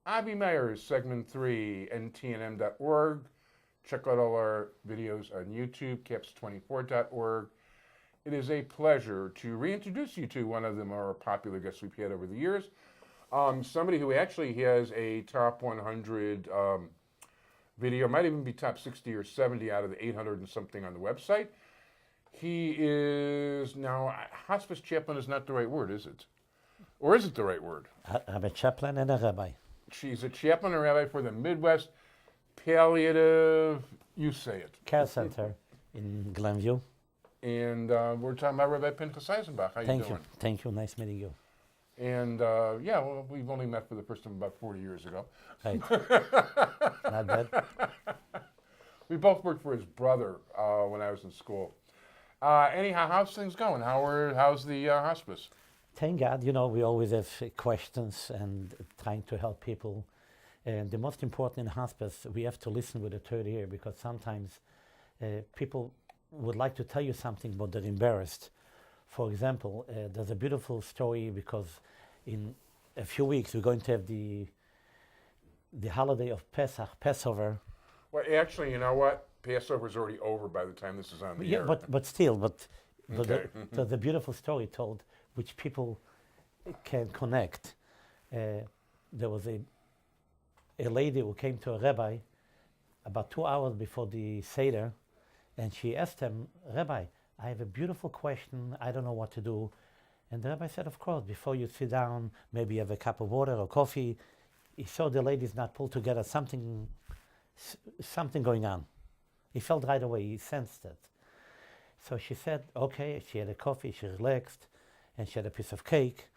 Avi Meyers, segment 3, ntnm.org. Check out all our videos on YouTube, caps24.org. It is a pleasure to reintroduce you to one of the more popular guests we've had over the years. Somebody who actually has a top 100 video, might even be top 60 or 70 out of the 800 and something on the website. He is now, hospice chaplain is not the right word, is it? Or is it the right word? I'm a chaplain and a rabbi. She's a chaplain and rabbi for the Midwest Palliative, you say it. Care Center in Glenview. And we're talking about Rabbi Pinchas Eisenbach. How you doing? Thank you. Nice meeting you. And well, we've only met for the first time about 40 years ago. Right. Not bad. We both worked for his brother when I was in school. Anyhow, how's things going? How's the hospice? Thank God, we always have questions and trying to help people. And the most important in hospice, we have to listen with a third ear, because sometimes people would like to tell you something, but they're embarrassed. For example, there's a beautiful story, because in a few weeks we're going to have the holiday of Passover. Well, actually, you know what? Passover's already over by the time this is on the air. But still, Okay. there's a beautiful story told, which people can connect. There was a lady who came to a rabbi about 2 hours before the Seder, and she asked him, "Rabbi, I have a beautiful question. I don't know what to do." And the rabbi said, "Of course, before you sit down, maybe have a cup of water or coffee." He saw the lady's not pulled together, something going on. He felt right away, he sensed it. So she said, okay, she had a coffee, she relaxed, and she had a piece of cake,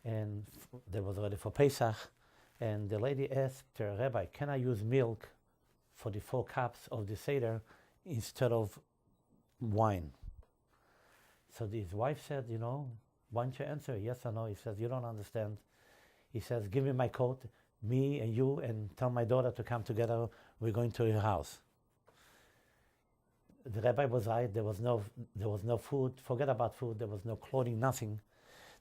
and that was ready for Pesach. And the lady asked her, "Rabbi, can I use milk for the 4 cups of the Seder instead of wine?" So his wife said, "Why don't you answer yes or no?" He says, "You don't understand." He says, "Give me my coat, me and you, and tell my daughter to come together. We're going to your house." The rabbi was right. There was no food. Forget about food. There was no clothing, nothing.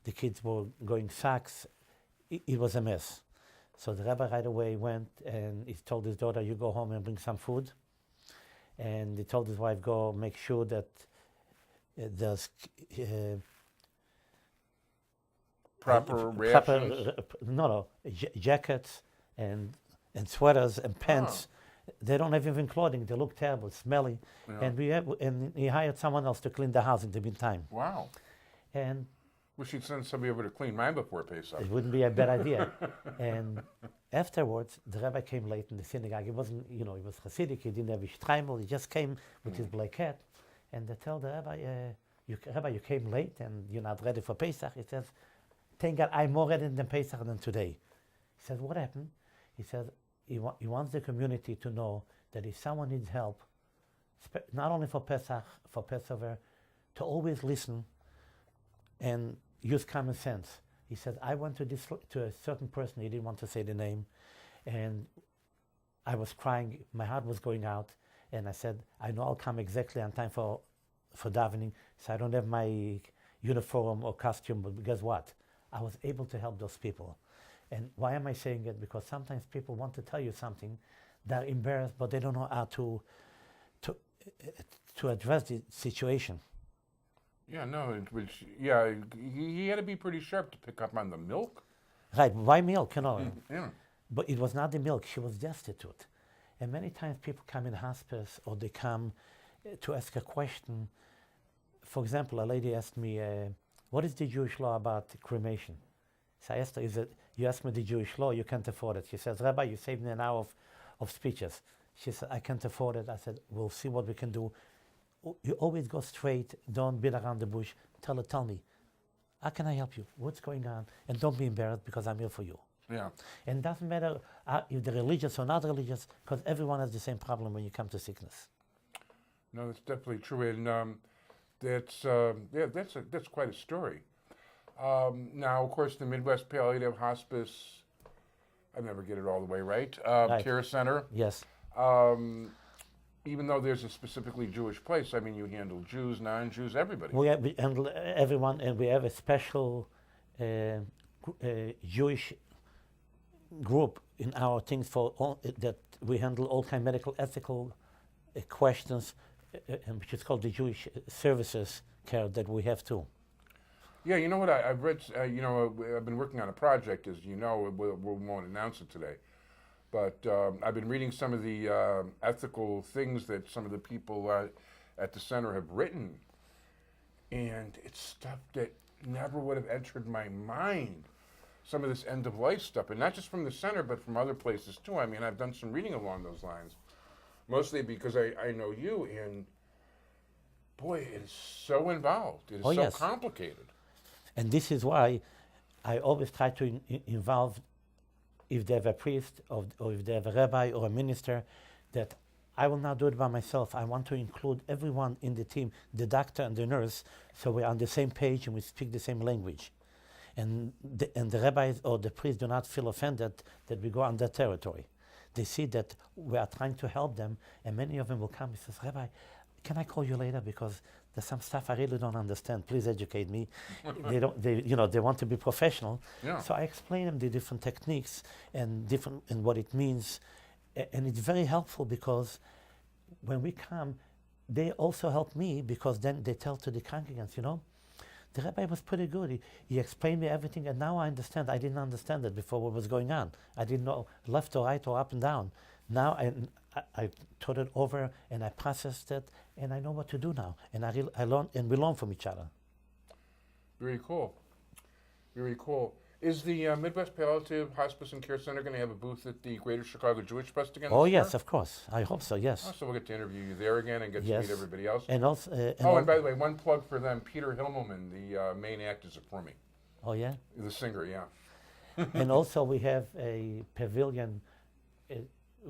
The kids were going sacks. It was a mess. So the rabbi right away went and he told his daughter, "You go home and bring some food." And he told his wife, "Go make sure that there's Proper rations? Jackets and sweaters and pants. They don't have even clothing. They look terrible, smelly." Yeah. And he hired someone else to clean the house in the meantime. Wow. And we should send somebody over to clean mine before Pesach. It wouldn't be a bad idea. And afterwards, the rabbi came late in the synagogue. He wasn't, he was Hasidic. He didn't have his streimel. He just came with his black hat. And they tell the rabbi, Rabbi, you came late and you're not ready for Pesach. He says, "Thank God, I'm more ready than Pesach than today." He says, "What happened?" He says, he wants the community to know that if someone needs help, not only for Pesach, for Passover, to always listen and use common sense. He said, "I went to a certain person," he didn't want to say the name, and I was crying, my heart was going out, and I said, "I know I'll come exactly on time for davening, so I don't have my uniform or costume, but guess what? I was able to help those people." And why am I saying it? Because sometimes people want to tell you something, they're embarrassed, but they don't know how to address the situation. Yeah, no, he had to be pretty sharp to pick up on the milk. Right, why milk, Yeah. But it was not the milk, she was destitute. And many times people come in hospice or they come to ask a question. For example, a lady asked me, "What is the Jewish law about cremation?" So I asked her, "You asked me the Jewish law, you can't afford it." She says, "Rabbi, you saved me an hour of speeches." She said, "I can't afford it." I said, "We'll see what we can do." You always go straight, don't beat around the bush. Tell me, how can I help you? What's going on? And don't be embarrassed, because I'm here for you. Yeah. And it doesn't matter if they're religious or not religious, because everyone has the same problem when you come to sickness. No, that's definitely true. And that's quite a story. Now, of course, the Midwest Palliative Hospice, I never get it all the way right, Right. Care Center. Yes. Even though there's a specifically Jewish place, I mean, you handle Jews, non-Jews, everybody. We handle everyone, and we have a special Jewish group in our things for all, that we handle all kind of medical ethical questions, and which is called the Jewish Services Care that we have too. Yeah, you know what? I've read, I've been working on a project, as you know, we won't announce it today. But I've been reading some of the ethical things that some of the people at the center have written. And it's stuff that never would have entered my mind. Some of this end of life stuff, and not just from the center, but from other places too. I mean, I've done some reading along those lines, mostly because I know you, and boy, it is so involved. It is so yes. complicated. And this is why I always try to involve, if they have a priest or if they have a rabbi or a minister, that I will not do it by myself. I want to include everyone in the team, the doctor and the nurse, so we're on the same page and we speak the same language. And the rabbis or the priests do not feel offended that we go on their territory. They see that we are trying to help them, and many of them will come and say, Rabbi, can I call you later because there's some stuff I really don't understand. Please educate me. They want to be professional. Yeah. So I explain them the different techniques and what it means, and it's very helpful because when we come, they also help me because then they tell to the congregants, the rabbi was pretty good. He explained me everything, and now I understand. I didn't understand it before what was going on. I didn't know left or right or up and down. Now I thought it over and I processed it, and I know what to do now. And I learn, and we learn from each other. Very cool. Very cool. Is the Midwest Palliative Hospice and Care Center going to have a booth at the Greater Chicago Jewish Fest again? Oh, this yes, year? of course. I hope so, yes. Oh, so we'll get to interview you there again and get to meet everybody else. And also, and by the way, one plug for them. Peter Himmelman, the main actor, is for me. Oh, yeah? The singer, yeah. And also we have a pavilion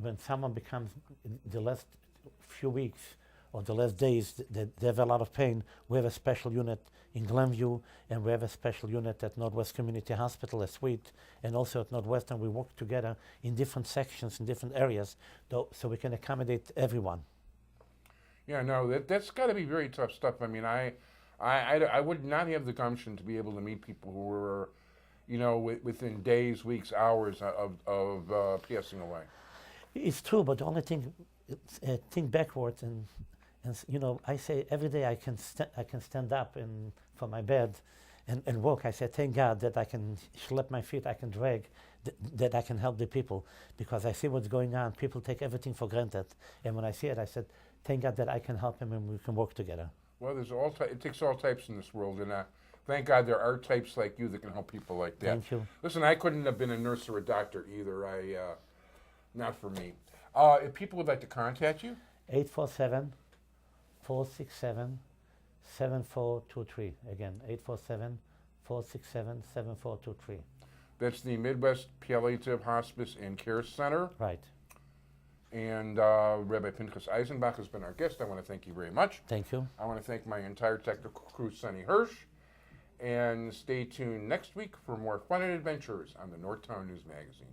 when someone becomes the last few weeks or the last days, they have a lot of pain. We have a special unit in Glenview, and we have a special unit at Northwest Community Hospital, a suite, and also at Northwestern. We work together in different sections, in different areas, so we can accommodate everyone. Yeah, no, that's got to be very tough stuff. I mean, I would not have the gumption to be able to meet people who were, within days, weeks, hours of passing away. It's true, but the only thing, think backwards, and I say every day I can stand up from my bed and walk. I say, thank God that I can schlep my feet, I can drag, that I can help the people, because I see what's going on. People take everything for granted, and when I see it, I said, thank God that I can help them and we can work together. Well, there's it takes all types in this world, and thank God there are types like you that can help people like that. Thank you. Listen, I couldn't have been a nurse or a doctor either. Not for me. If people would like to contact you? 847-467-7423. Again, 847-467-7423. That's the Midwest Palliative Hospice and Care Center. Right. And Rabbi Pinchas Eisenbach has been our guest. I want to thank you very much. Thank you. I want to thank my entire technical crew, Sonny Hirsch. And stay tuned next week for more fun and adventures on the Northtown News Magazine.